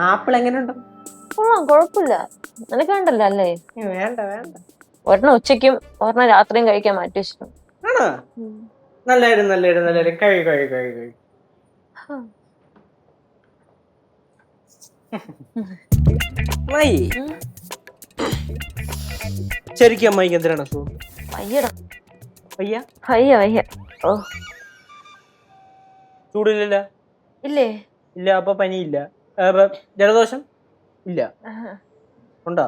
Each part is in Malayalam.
ആപ്പിൾ എങ്ങനെയുണ്ട്? കൊള്ളാം, കുഴപ്പമില്ല. നിനക്ക് വേണ്ടല്ലോ അല്ലേ? വേണ്ട വേണ്ട. ഒരെണ്ണം ഉച്ചയ്ക്കും ഒരെണ്ണം രാത്രിയും കഴിക്കാൻ മാറ്റി വെച്ചിട്ടുണ്ട്. ആണോ? നല്ലായിരുന്നു. കഴി. ശരിക്കും അമ്മായിക്ക് എന്തിനാണ് അസുഖം? വയ്യടാ. വയ്യ? ഓ ചൂടില്ല? ഇല്ലേ? ഇല്ല. അപ്പൊ പനിയില്ല? ജലദോഷം ഇല്ല? ഉണ്ടോ?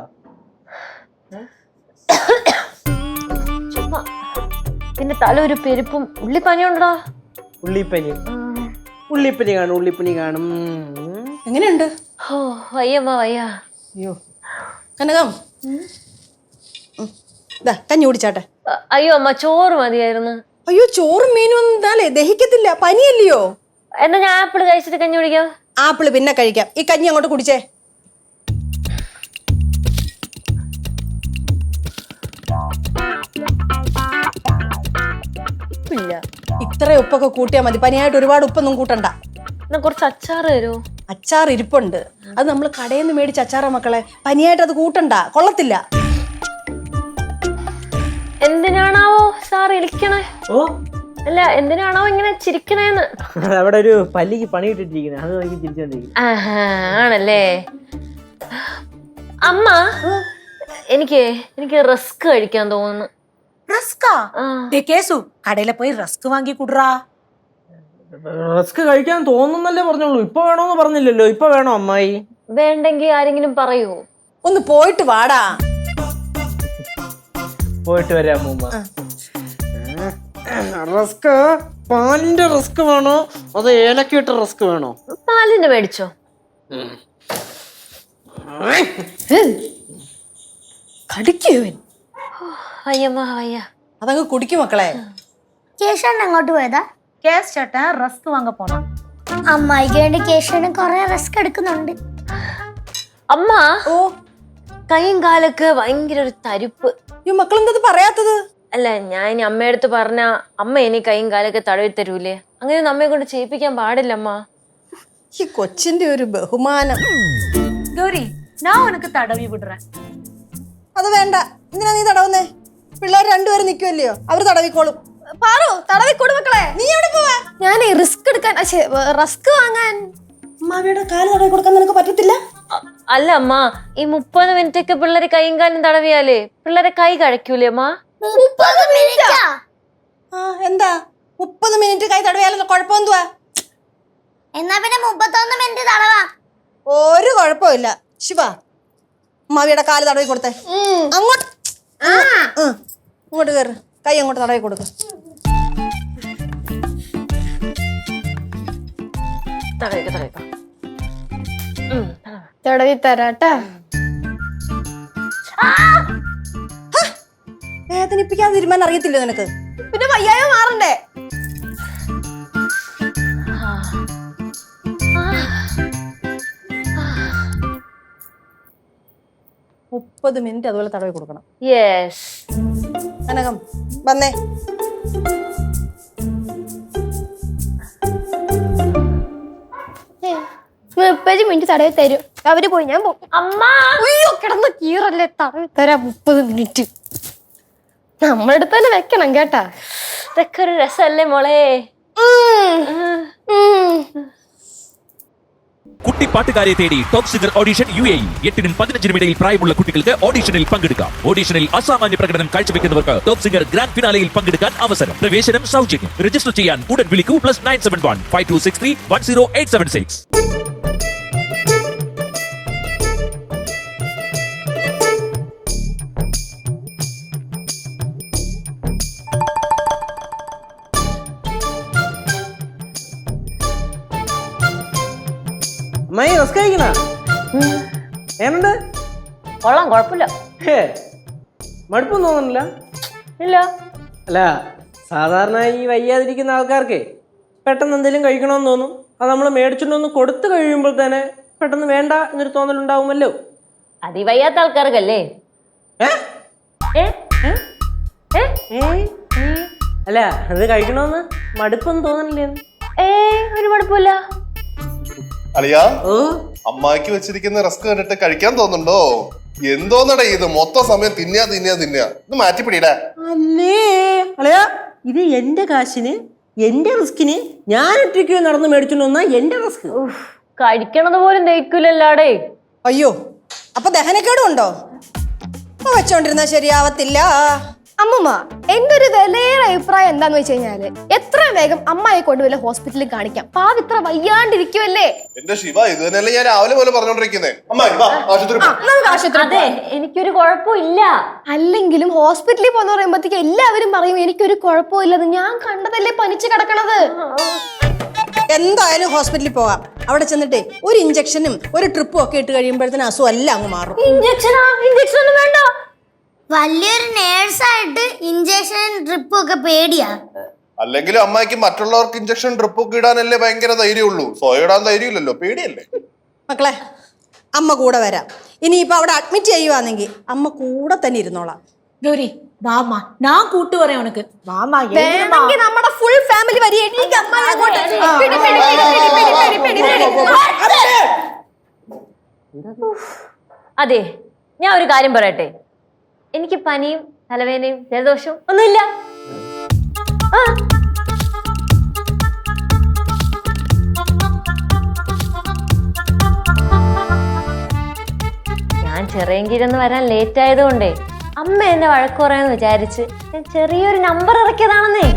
ചുമ്മാ. പിന്നെ തല ഒരു പെരുപ്പും. ഉള്ളിപ്പനി ഉണ്ടോ? ഉള്ളിപ്പനി കാണും. എങ്ങനെയുണ്ട്? ഓ വയ്യമ്മ വയ്യ. അയ്യോ കനകം, കഞ്ഞി കുടിച്ചാട്ടെ. അയ്യോ അമ്മ, ചോറ് മതിയായിരുന്നു. അയ്യോ ചോറും മീനും ഒന്നും താലേ ദഹിക്കത്തില്ല, പനിയല്ലയോ. എന്നാ ഞാൻ ആപ്പിള് കഴിച്ചിട്ട് കഞ്ഞി കുടിക്കാം. ആപ്പിള് പിന്നെ കഴിക്കാം, ഈ കഞ്ഞി അങ്ങോട്ട് കുടിച്ചേ. ഇല്ല, ഇത്ര ഉപ്പൊക്കെ കൂട്ടിയാ മതി, പനിയായിട്ട് ഒരുപാട് ഉപ്പൊന്നും കൂട്ടണ്ട. എന്നാ കുറച്ച് അച്ചാറ് തരുമോ? അച്ചാർ ഇരിപ്പുണ്ട്, അത് നമ്മൾ കടയിൽ നിന്ന് മേടിച്ച അച്ചാറാ മക്കളെ, പനിയായിട്ട് അത് കൂട്ടണ്ട, കൊള്ളത്തില്ല. എന്തിനാണാവോ സാർ ഇരിക്കണേ? ഓ അല്ല, എന്തിനാണോ ഇങ്ങനെ ചിരിക്കണേന്ന്? അവിടെ ഒരു പല്ലിക്ക് പണി ഇട്ടിട്ടിരിക്കുന്നത്, അത് നോക്കി ചിരിച്ചോണ്ടിരിക്കും. ആണല്ലേ. അമ്മ, എനിക്ക് റസ്ക് കഴിക്കാൻ തോന്നുന്നു. റസ്കാ? കേസു കടയിലെ പോയി റസ്ക് വാങ്ങി കുടുറാ. റസ്ക് കഴിക്കാൻ തോന്നുന്നല്ലേ പറഞ്ഞോളൂ, ഇപ്പൊ വേണോന്ന് പറഞ്ഞില്ലല്ലോ. ഇപ്പൊ വേണോ അമ്മായി? വേണ്ടെങ്കിൽ ആരെങ്കിലും പറയൂ. ഒന്ന് പോയിട്ട് വാടാ. പോയിട്ട് വരാം മൂമ്മ. റസ്ക് പാലിന്റെ റസ്ക് വേണോ അതോ ഏലക്കിട്ട റസ്ക് വേണോ? പാലിന്റെ മേടിച്ചോ. കടിക്കുവൻ. വയ്യമ്മ വയ്യ. അതങ്ങ് കുടിക്കും മക്കളെ. കേശവൻ എങ്ങോട്ട് പോയതാ? കേസ് ചേട്ടൻ റസ്ക് വാങ്ങ പോണ. അമ്മായിക്ക് വേണ്ടി കേശവന് കൊറേ റിസ്ക് എടുക്കുന്നുണ്ട്. അമ്മ, ഓ കൈയും കാലൊക്കെ ഭയങ്കര ഒരു തരിപ്പ്. ഈ മക്കളെന്താ പറയാത്തത്? അല്ല, ഞാൻ ഇനി അമ്മയടുത്ത് പറഞ്ഞ അമ്മ ഇനി കൈയും കാലൊക്കെ തടവി തരൂലേ? അങ്ങനെ നമ്മെ കൊണ്ട് ചെയ്യിപ്പിക്കാൻ പാടില്ലമ്മ. ഈ കൊച്ചിന്റെ ഒരു ബഹുമാനം. ഗൗരി, ഞാൻ ഉനക്ക് തടവി വിടുறேன். അത് വേണ്ട, എന്തിനാ നീ തടവുന്നേ? പിള്ളേർ രണ്ടുപേരും നിൽക്കുമല്ലയോ, അവര് തടവിക്കോളും. പാറു, തടവിക്കോട് മക്കളെ. നീ എവിടെ പോവാ? ഞാൻ റിസ്ക് എടുക്കാൻ, റസ്ക് വാങ്ങാൻ. അമ്മാവിയുടെ കാല് തടവി കൊടുക്കാൻ നിനക്ക് പറ്റത്തില്ല? അല്ല അമ്മ, ഈ 30 മിനിറ്റൊക്കെ പിള്ളേരെ കൈയും കാലും തടവിയാലേ പിള്ളേരെ കൈ കഴിക്കൂലേ അമ്മ? 30 മിനിറ്റാ? എന്താ 30 മിനിറ്റ് കൈ തടവിയാലോ കുഴപ്പമെന്തുവാ? എന്നാ പിന്നെ 31 മിനിറ്റ് തടവാ. ഒരു കുഴപ്പമില്ല. ശിവ, അമ്മാവിയുടെ കാല് തടവി കൊടുത്തേ. അങ്ങോട്ട് ഇങ്ങോട്ട് കയറ്, കൈ അങ്ങോട്ട് തടവി കൊടുക്ക. തടവി തരാട്ടാ. വേദനിപ്പിക്കാതെ തീരുമാനം അറിയത്തില്ലോ നിനക്ക്? പിന്നെ വയ്യായോ മാറണ്ടേ? മുപ്പത് മിനിറ്റ് അതുപോലെ തടവി കൊടുക്കണം. യെസ്. കനകം വന്നേ. മിനിറ്റ് തടവി തരും. അവര് പോയി, ഞാൻ പോകും. അമ്മ, അയ്യോ കിടന്ന് കീറല്ലേ, തടവി തരാം 30 മിനിറ്റ്. നമ്മളടുത്ത് തന്നെ വെക്കണം കേട്ടാ. ഇതൊക്കെ ഒരു രസല്ലേ മോളെ? കുട്ടിപ്പാട്ടുകാരെ തേടി ടോപ്പ് സിംഗർ ഓഡിഷൻ UAE. 8-നും 15-നും ഇടയിൽ പ്രായമുള്ള കുട്ടികൾക്ക് ഓഡിഷനിൽ പങ്കെടുക്കാം. ഓഡിഷനിൽ അസാമാന്യ പ്രകടനം കാഴ്ചവെക്കുന്നവർക്ക് ടോപ്പ് സിംഗർ ഗ്രാൻഡ് ഫിനാലയിൽ പങ്കെടുക്കാൻ അവസരം. പ്രവേശനം സൗജന്യം. രജിസ്റ്റർ ചെയ്യാൻ ഉടൻ വിളിക്കൂ. +971 5263 10876. അമ്മായി റസ്ക് കഴിക്കണ ഏനുണ്ട്? കൊള്ളാം, കുഴപ്പമില്ല. മടുപ്പൊന്നും തോന്നുന്നില്ല? ഇല്ല. അല്ല, സാധാരണ ഈ വയ്യാതിരിക്കുന്ന ആൾക്കാർക്ക് പെട്ടെന്ന് എന്തെങ്കിലും കഴിക്കണമെന്ന് തോന്നും. അത് നമ്മൾ മേടിച്ചിട്ടൊന്ന് കൊടുത്തു കഴിയുമ്പോൾ തന്നെ പെട്ടെന്ന് വേണ്ട എന്നൊരു തോന്നലുണ്ടാവുമല്ലോ. അതിവയ്യാത്ത ആൾക്കാർക്കല്ലേ? അല്ല, അത് കഴിക്കണമെന്ന് മടുപ്പൊന്നും തോന്നണില്ലേ? ഒരു മടുപ്പില്ല. അളിയാ ഓ അമ്മായിക്ക് വെച്ചിരിക്കുന്ന റസ്ക് കണ്ടിട്ട് കഴിക്കാൻ തോന്നുന്നുണ്ടോ? എന്തോന്നടേ ഇത് മൊത്തം സമയം തിന്നാ ഇത് മാറ്റിപ്പിടിയിടാ. അല്ലേ അളയാ, ഇത് എന്റെ കാശിന് എന്റെ റിസ്കിന് ഞാൻ ഒറ്റയ്ക്ക് നടന്ന് മേടിച്ചോണ്ട് വന്നാ എന്റെ റിസ്ക്. കഴിക്കണത് പോലും ദഹിക്കൂലല്ലാടേ. അയ്യോ, അപ്പൊ ദഹനക്കേടും ഉണ്ടോ? ഇപ്പൊ വെച്ചോണ്ടിരുന്നാ ശരിയാവത്തില്ല. അമ്മമ്മ, എന്റെ ഒരു വിലയേറെ അഭിപ്രായം എന്താന്ന് വെച്ച് കഴിഞ്ഞാല് എത്രയും വേഗം അമ്മയെ കൊണ്ടുവല്ല ഹോസ്പിറ്റലിൽ കാണിക്കാം. പാവ ഇത്ര വയ്യാണ്ടിരിക്കുവല്ലേ. എന്റെ ശിവ, ഇത് തന്നെയല്ലേ ഞാൻ രാവിലെ പോലെ പറഞ്ഞോണ്ടിരിക്കുന്നേ. അമ്മായി വാ, ആശുപത്രി പോ. അതെ, എനിക്കൊരു കുഴപ്പമില്ല. അല്ലെങ്കിലും ഹോസ്പിറ്റലിൽ പോന്ന് പറയുമ്പോഴത്തേക്ക് എല്ലാവരും പറയും എനിക്കൊരു കുഴപ്പമില്ലെന്ന്. ഞാൻ കണ്ടതല്ലേ പനിച്ച് കിടക്കണത്. എന്തായാലും ഹോസ്പിറ്റലിൽ പോകാം. അവിടെ ചെന്നിട്ടേ ഒരു ഇഞ്ചക്ഷനും ഒരു ട്രിപ്പും ഒക്കെ ഇട്ട് കഴിയുമ്പോഴത്തേന് അസുഖം എല്ലാം അങ്ങ് മാറും. ഇഞ്ചക്ഷൻ ഒന്നും വേണ്ട. വലിയൊരു നേഴ്സായിട്ട് ഇഞ്ചക്ഷൻ ട്രിപ്പും ഒക്കെ പേടിയാ. അല്ലെങ്കിലും അമ്മായിക്ക് മറ്റുള്ളവർക്ക് ഇഞ്ചക്ഷൻ ട്രിപ്പ് ഒക്കെ ഇടാനല്ലേ ഭയങ്കര ധൈര്യമുള്ളൂ. സ്വയം ഇടാൻ ധൈര്യമില്ലല്ലോ, പേടിയല്ലേ? മക്കളെ, അമ്മ കൂടെ വരാം. ഇനിയിപ്പോ അവിടെ അഡ്മിറ്റ് ചെയ്യുവാണെങ്കിൽ അമ്മ കൂടെ തന്നെ ഇരുന്നോളാം. கௌரி வாமா, நான் கூட்டு வரேன் உனக்கு. வாமா, വേണമെങ്കിൽ നമ്മുടെ ഫുൾ ഫാമിലി വരി. എനിക്ക് അമ്മയെ അങ്ങോട്ട് പിടി, പിടി, പിടി, പിടി, പിടി, പിടി. അതെ, ഞാൻ ഒരു കാര്യം പറയട്ടെ. എനിക്ക് പനിയും തലവേദനയും ജലദോഷവും ഒന്നുമില്ല. ഞാൻ ചെറിയങ്കിരൊന്ന് വരാൻ ലേറ്റ് ആയതുകൊണ്ടേ അമ്മ എന്നെ വഴക്ക് പറയാന്ന് വിചാരിച്ച് ഞാൻ ചെറിയൊരു നമ്പർ ഇറക്കിയതാണെന്നേ.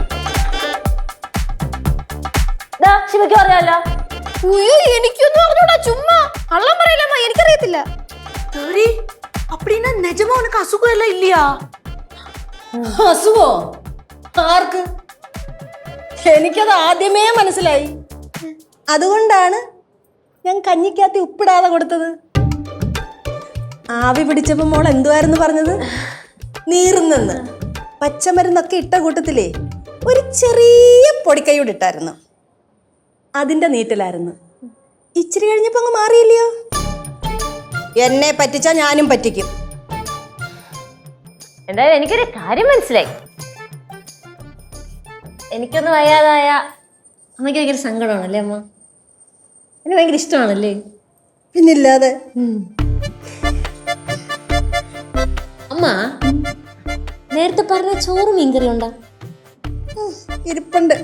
ശിവയ്ക്ക് പറയാലോ. ഉയ്യോ, എനിക്കൊന്നും അറിഞ്ഞൂടാ. ചുമ്മാ കള്ളം പറയില്ലമ്മ, എനിക്കറിയത്തില്ല. கௌரி, அப்படின்னா நிஜமா உனக்கு அசுகம் எல்லாம் இல்லையா? അസുഖോ? ആർക്ക്? എനിക്കത് ആദ്യമേ മനസ്സിലായി. അതുകൊണ്ടാണ് ഞാൻ കഞ്ഞിക്കകത്ത് ഉപ്പിടാതെ കൊടുത്തത്. ആവി പിടിച്ചപ്പോ മോൾ എന്തുവായിരുന്നു പറഞ്ഞത്? നീറുന്നെന്ന്. പച്ചമരുന്നൊക്കെ ഇട്ട കൂട്ടത്തിലേ ഒരു ചെറിയ പൊടിക്കൈയോട് ഇട്ടായിരുന്നു. അതിന്റെ നീട്ടിലായിരുന്നു. ഇച്ചിരി കഴിഞ്ഞപ്പോ അങ്ങ് മാറിയില്ലയോ? എന്നെ പറ്റിച്ചാ ഞാനും പറ്റിക്കും. എന്തായാലും എനിക്കൊരു കാര്യം മനസ്സിലായി. എനിക്കൊന്ന് വയ്യാതായ അമ്മയ്ക്ക് ഭയങ്കര സങ്കടമാണല്ലേ അമ്മ? എന്നെ ഭയങ്കര ഇഷ്ടമാണല്ലേ? പിന്നില്ലാതെ. അമ്മ, നേരത്തെ പറഞ്ഞ ചോറ് മീൻകറി ഉണ്ടോ? ഇരിപ്പുണ്ട്.